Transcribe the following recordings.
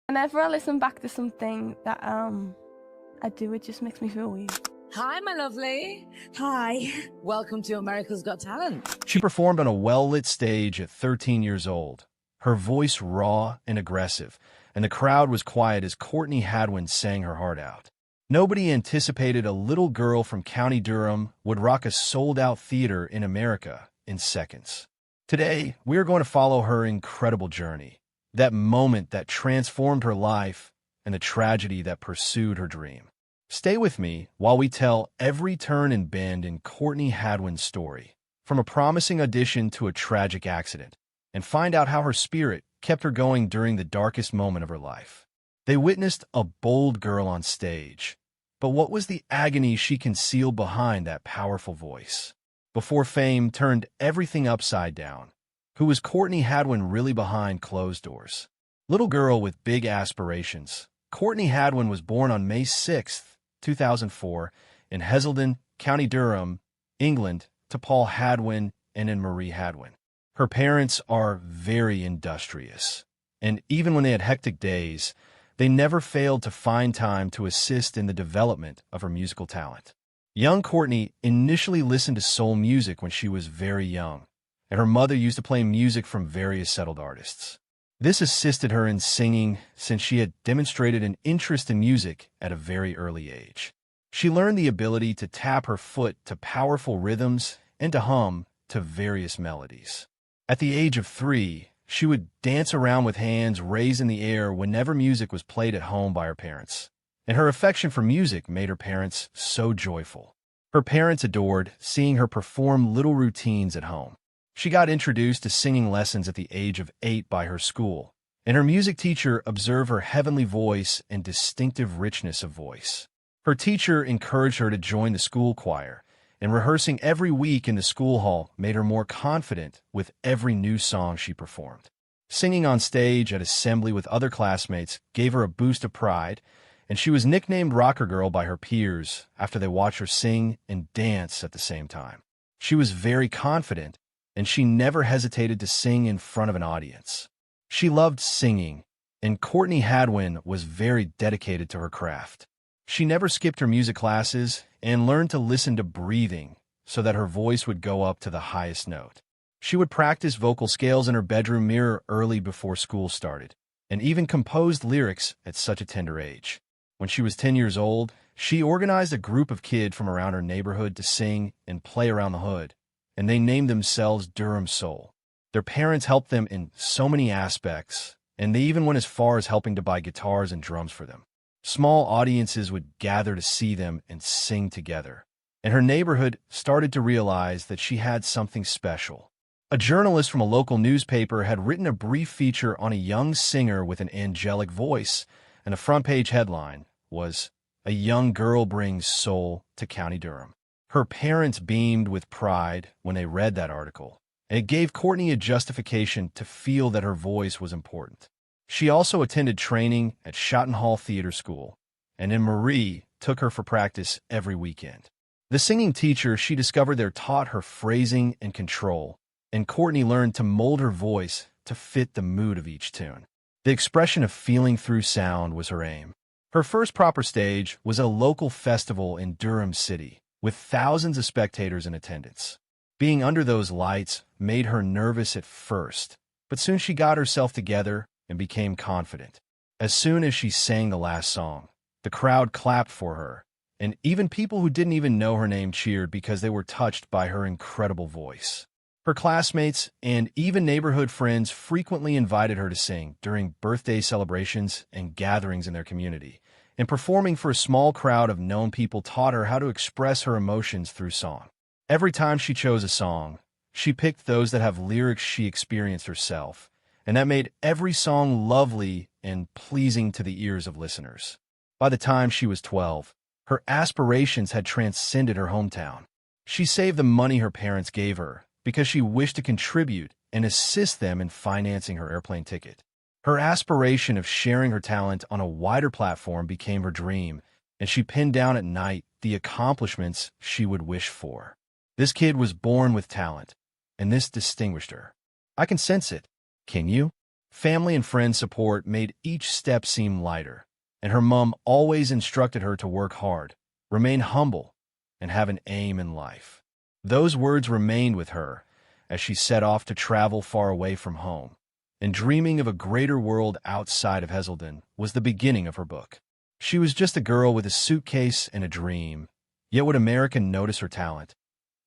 Whenever I listen back to something that I do, it just makes me feel weird. Hi, my lovely. Hi. Welcome to America's Got Talent. She performed on a well-lit stage at 13 years old, her voice raw and aggressive, and the crowd was quiet as Courtney Hadwin sang her heart out. Nobody anticipated a little girl from County Durham would rock a sold-out theater in America in seconds. Today, we are going to follow her incredible journey, that moment that transformed her life and the tragedy that pursued her dream. Stay with me while we tell every turn and bend in Courtney Hadwin's story, from a promising audition to a tragic accident, and find out how her spirit kept her going during the darkest moment of her life. They witnessed a bold girl on stage, but what was the agony she concealed behind that powerful voice? Before fame turned everything upside down, who was Courtney Hadwin really behind closed doors? Little girl with big aspirations, Courtney Hadwin was born on May 6, 2004, in Heselden, County Durham, England, to Paul Hadwin and Anne-Marie Hadwin. Her parents are very industrious, and even when they had hectic days, they never failed to find time to assist in the development of her musical talent. Young Courtney initially listened to soul music when she was very young, and her mother used to play music from various settled artists. This assisted her in singing since she had demonstrated an interest in music at a very early age. She learned the ability to tap her foot to powerful rhythms and to hum to various melodies. At the age of 3, she would dance around with hands raised in the air whenever music was played at home by her parents. And her affection for music made her parents so joyful. Her parents adored seeing her perform little routines at home. She got introduced to singing lessons at the age of 8 by her school, and her music teacher observed her heavenly voice and distinctive richness of voice. Her teacher encouraged her to join the school choir, and rehearsing every week in the school hall made her more confident with every new song she performed. Singing on stage at assembly with other classmates gave her a boost of pride, and she was nicknamed Rocker Girl by her peers after they watched her sing and dance at the same time. She was very confident, and she never hesitated to sing in front of an audience. She loved singing, and Courtney Hadwin was very dedicated to her craft. She never skipped her music classes and learned to listen to breathing so that her voice would go up to the highest note. She would practice vocal scales in her bedroom mirror early before school started, and even composed lyrics at such a tender age. When she was 10 years old, she organized a group of kids from around her neighborhood to sing and play around the hood, and they named themselves Durham Soul. Their parents helped them in so many aspects, and they even went as far as helping to buy guitars and drums for them. Small audiences would gather to see them and sing together, and her neighborhood started to realize that she had something special. A journalist from a local newspaper had written a brief feature on a young singer with an angelic voice, and the front-page headline was, "A Young Girl Brings Soul to County Durham." Her parents beamed with pride when they read that article, and it gave Courtney a justification to feel that her voice was important. She also attended training at Shotton Hall Theater School, and Anne-Marie took her for practice every weekend. The singing teacher she discovered there taught her phrasing and control, and Courtney learned to mold her voice to fit the mood of each tune. The expression of feeling through sound was her aim. Her first proper stage was a local festival in Durham City, with thousands of spectators in attendance. Being under those lights made her nervous at first, but soon she got herself together and became confident. As soon as she sang the last song, the crowd clapped for her, and even people who didn't even know her name cheered because they were touched by her incredible voice. Her classmates and even neighborhood friends frequently invited her to sing during birthday celebrations and gatherings in their community, and performing for a small crowd of known people taught her how to express her emotions through song. Every time she chose a song, she picked those that have lyrics she experienced herself, and that made every song lovely and pleasing to the ears of listeners. By the time she was 12, her aspirations had transcended her hometown. She saved the money her parents gave her because she wished to contribute and assist them in financing her airplane ticket. Her aspiration of sharing her talent on a wider platform became her dream, and she pinned down at night the accomplishments she would wish for. This kid was born with talent, and this distinguished her. I can sense it. Can you? Family and friend support made each step seem lighter, and her mom always instructed her to work hard, remain humble, and have an aim in life. Those words remained with her as she set off to travel far away from home, and dreaming of a greater world outside of Heselden was the beginning of her book. She was just a girl with a suitcase and a dream, yet would America notice her talent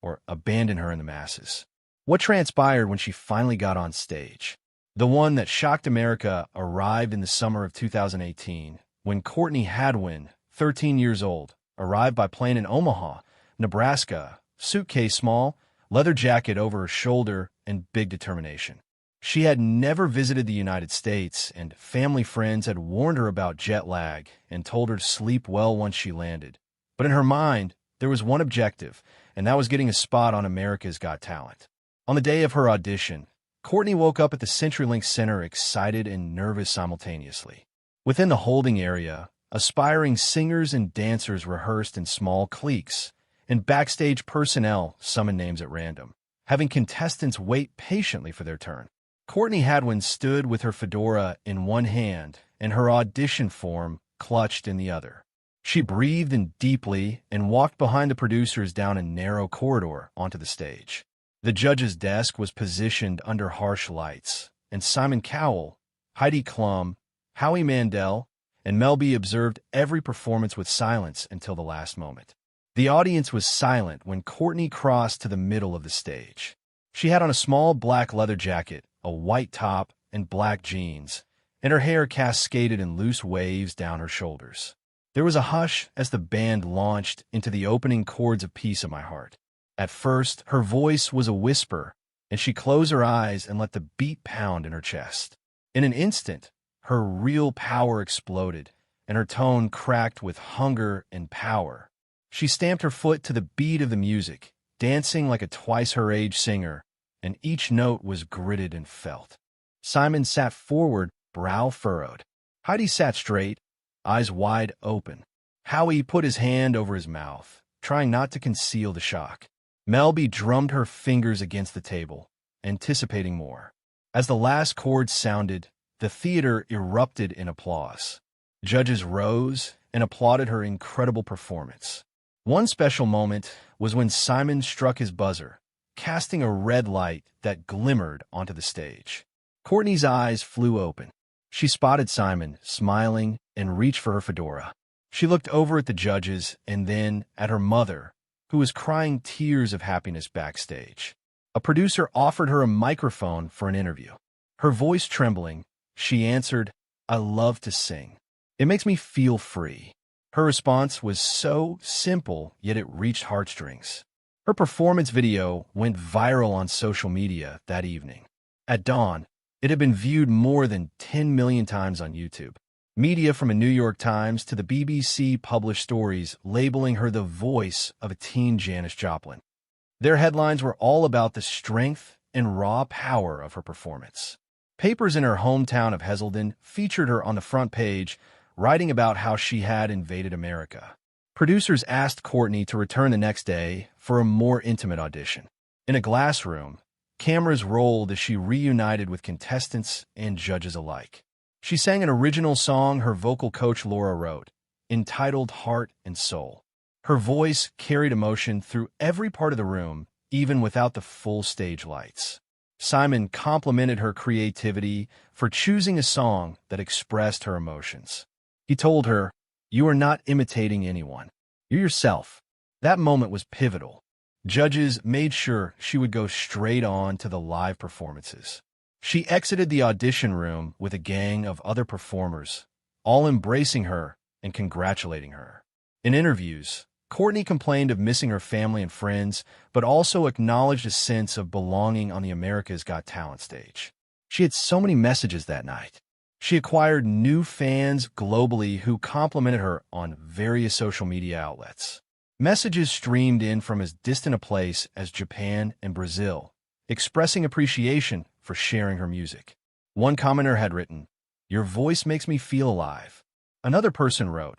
or abandon her in the masses? What transpired when she finally got on stage? The one that shocked America arrived in the summer of 2018, when Courtney Hadwin, 13 years old, arrived by plane in Omaha, Nebraska, suitcase small, leather jacket over her shoulder, and big determination. She had never visited the United States, and family friends had warned her about jet lag and told her to sleep well once she landed. But in her mind, there was one objective, and that was getting a spot on America's Got Talent. On the day of her audition, Courtney woke up at the CenturyLink Center excited and nervous simultaneously. Within the holding area, aspiring singers and dancers rehearsed in small cliques, and backstage personnel summoned names at random, having contestants wait patiently for their turn. Courtney Hadwin stood with her fedora in one hand and her audition form clutched in the other. She breathed in deeply and walked behind the producers down a narrow corridor onto the stage. The judge's desk was positioned under harsh lights, and Simon Cowell, Heidi Klum, Howie Mandel, and Mel B observed every performance with silence until the last moment. The audience was silent when Courtney crossed to the middle of the stage. She had on a small black leather jacket, a white top, and black jeans, and her hair cascaded in loose waves down her shoulders. There was a hush as the band launched into the opening chords of Piece of My Heart. At first, her voice was a whisper, and she closed her eyes and let the beat pound in her chest. In an instant, her real power exploded, and her tone cracked with hunger and power. She stamped her foot to the beat of the music, dancing like a twice-her-age singer, and each note was gritted and felt. Simon sat forward, brow furrowed. Heidi sat straight, eyes wide open. Howie put his hand over his mouth, trying not to conceal the shock. Melby drummed her fingers against the table, anticipating more. As the last chord sounded, the theater erupted in applause. Judges rose and applauded her incredible performance. One special moment was when Simon struck his buzzer, casting a red light that glimmered onto the stage. Courtney's eyes flew open. She spotted Simon, smiling, and reached for her fedora. She looked over at the judges and then at her mother, who was crying tears of happiness backstage. A producer offered her a microphone for an interview. Her voice trembling, she answered, "I love to sing. It makes me feel free." Her response was so simple, yet it reached heartstrings. Her performance video went viral on social media that evening. At dawn, it had been viewed more than 10 million times on YouTube. Media from the New York Times to the BBC published stories labeling her the voice of a teen Janis Joplin. Their headlines were all about the strength and raw power of her performance. Papers in her hometown of Heselden featured her on the front page, writing about how she had invaded America. Producers asked Courtney to return the next day for a more intimate audition. In a glass room, cameras rolled as she reunited with contestants and judges alike. She sang an original song her vocal coach Laura wrote, entitled Heart and Soul. Her voice carried emotion through every part of the room, even without the full stage lights. Simon complimented her creativity for choosing a song that expressed her emotions. He told her, "You are not imitating anyone. You're yourself." That moment was pivotal. Judges made sure she would go straight on to the live performances. She exited the audition room with a gang of other performers, all embracing her and congratulating her. In interviews, Courtney complained of missing her family and friends, but also acknowledged a sense of belonging on the America's Got Talent stage. She had so many messages that night. She acquired new fans globally who complimented her on various social media outlets. Messages streamed in from as distant a place as Japan and Brazil, expressing appreciation for sharing her music. One commenter had written, "Your voice makes me feel alive." Another person wrote,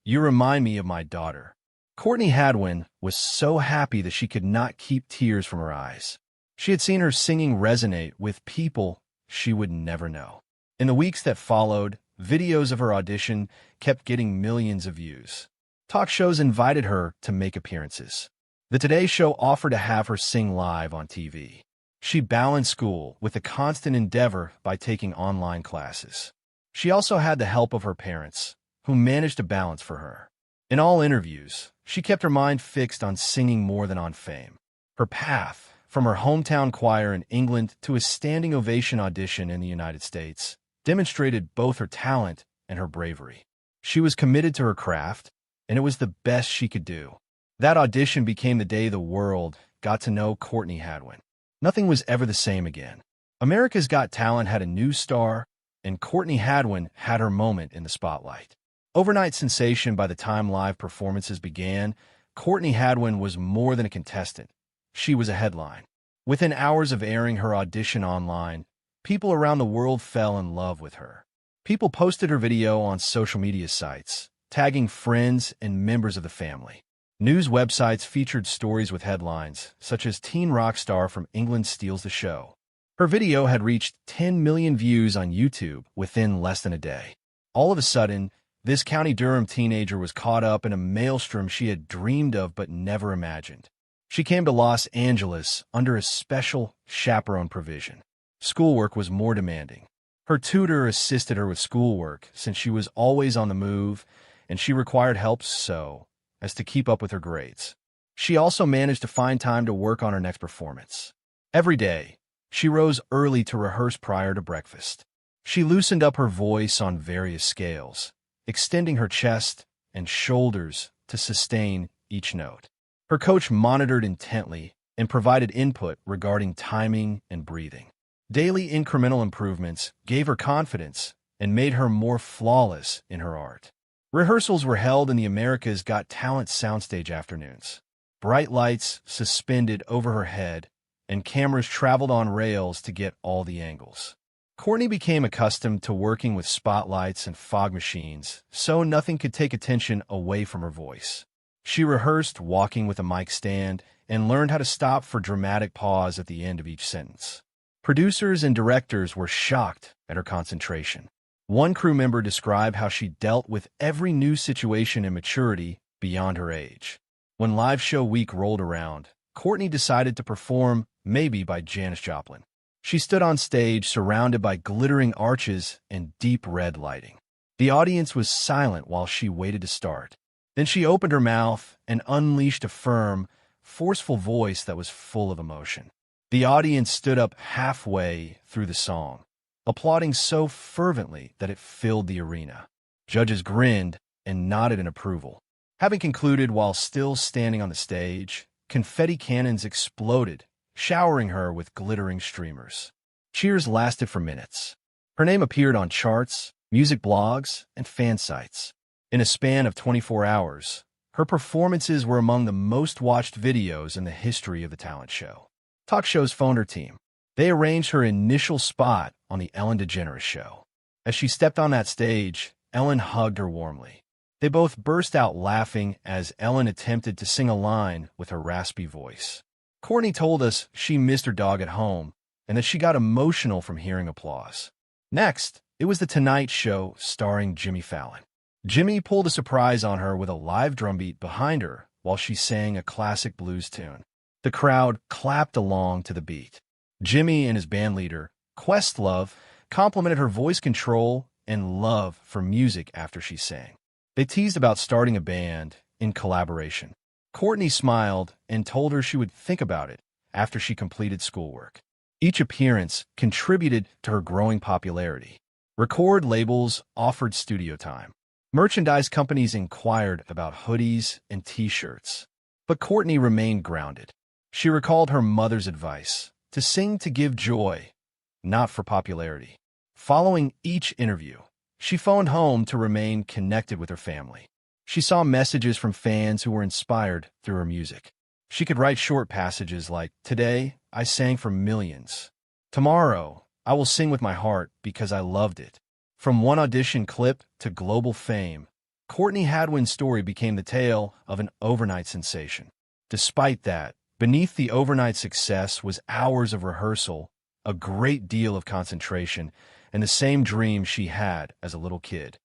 "You remind me of my daughter." Courtney Hadwin was so happy that she could not keep tears from her eyes. She had seen her singing resonate with people she would never know. In the weeks that followed, videos of her audition kept getting millions of views. Talk shows invited her to make appearances. The Today Show offered to have her sing live on TV. She balanced school with a constant endeavor by taking online classes. She also had the help of her parents, who managed to balance for her. In all interviews, she kept her mind fixed on singing more than on fame. Her path, from her hometown choir in England to a standing ovation audition in the United States, demonstrated both her talent and her bravery. She was committed to her craft, and it was the best she could do. That audition became the day the world got to know Courtney Hadwin. Nothing was ever the same again. America's Got Talent had a new star, and Courtney Hadwin had her moment in the spotlight. Overnight sensation by the time live performances began, Courtney Hadwin was more than a contestant. She was a headline. Within hours of airing her audition online, people around the world fell in love with her. People posted her video on social media sites, tagging friends and members of the family. News websites featured stories with headlines, such as "Teen rock star from England steals the show." Her video had reached 10 million views on YouTube within less than a day. All of a sudden, this County Durham teenager was caught up in a maelstrom she had dreamed of but never imagined. She came to Los Angeles under a special chaperone provision. Schoolwork was more demanding. Her tutor assisted her with schoolwork since she was always on the move, and she required help so as to keep up with her grades. She also managed to find time to work on her next performance. Every day, she rose early to rehearse prior to breakfast. She loosened up her voice on various scales, extending her chest and shoulders to sustain each note. Her coach monitored intently and provided input regarding timing and breathing. Daily incremental improvements gave her confidence and made her more flawless in her art. Rehearsals were held in the America's Got Talent soundstage afternoons. Bright lights suspended over her head, and cameras traveled on rails to get all the angles. Courtney became accustomed to working with spotlights and fog machines, so nothing could take attention away from her voice. She rehearsed walking with a mic stand and learned how to stop for dramatic pause at the end of each sentence. Producers and directors were shocked at her concentration. One crew member described how she dealt with every new situation and maturity beyond her age. When live show week rolled around, Courtney decided to perform Maybe by Janis Joplin. She stood on stage surrounded by glittering arches and deep red lighting. The audience was silent while she waited to start. Then she opened her mouth and unleashed a firm, forceful voice that was full of emotion. The audience stood up halfway through the song, applauding so fervently that it filled the arena. Judges grinned and nodded in approval. Having concluded while still standing on the stage, confetti cannons exploded, showering her with glittering streamers. Cheers lasted for minutes. Her name appeared on charts, music blogs, and fan sites. In a span of 24 hours, her performances were among the most watched videos in the history of the talent show. Talk shows phoned her team. They arranged her initial spot on The Ellen DeGeneres Show. As she stepped on that stage, Ellen hugged her warmly. They both burst out laughing as Ellen attempted to sing a line with her raspy voice. Courtney told us she missed her dog at home and that she got emotional from hearing applause. Next, it was The Tonight Show starring Jimmy Fallon. Jimmy pulled a surprise on her with a live drumbeat behind her while she sang a classic blues tune. The crowd clapped along to the beat. Jimmy and his bandleader, Questlove, complimented her voice control and love for music after she sang. They teased about starting a band in collaboration. Courtney smiled and told her she would think about it after she completed schoolwork. Each appearance contributed to her growing popularity. Record labels offered studio time. Merchandise companies inquired about hoodies and T-shirts. But Courtney remained grounded. She recalled her mother's advice to sing to give joy, not for popularity. Following each interview, she phoned home to remain connected with her family. She saw messages from fans who were inspired through her music. She could write short passages like, "Today, I sang for millions. Tomorrow, I will sing with my heart because I loved it." From one audition clip to global fame, Courtney Hadwin's story became the tale of an overnight sensation. Despite that, beneath the overnight success was hours of rehearsal, a great deal of concentration, and the same dream she had as a little kid.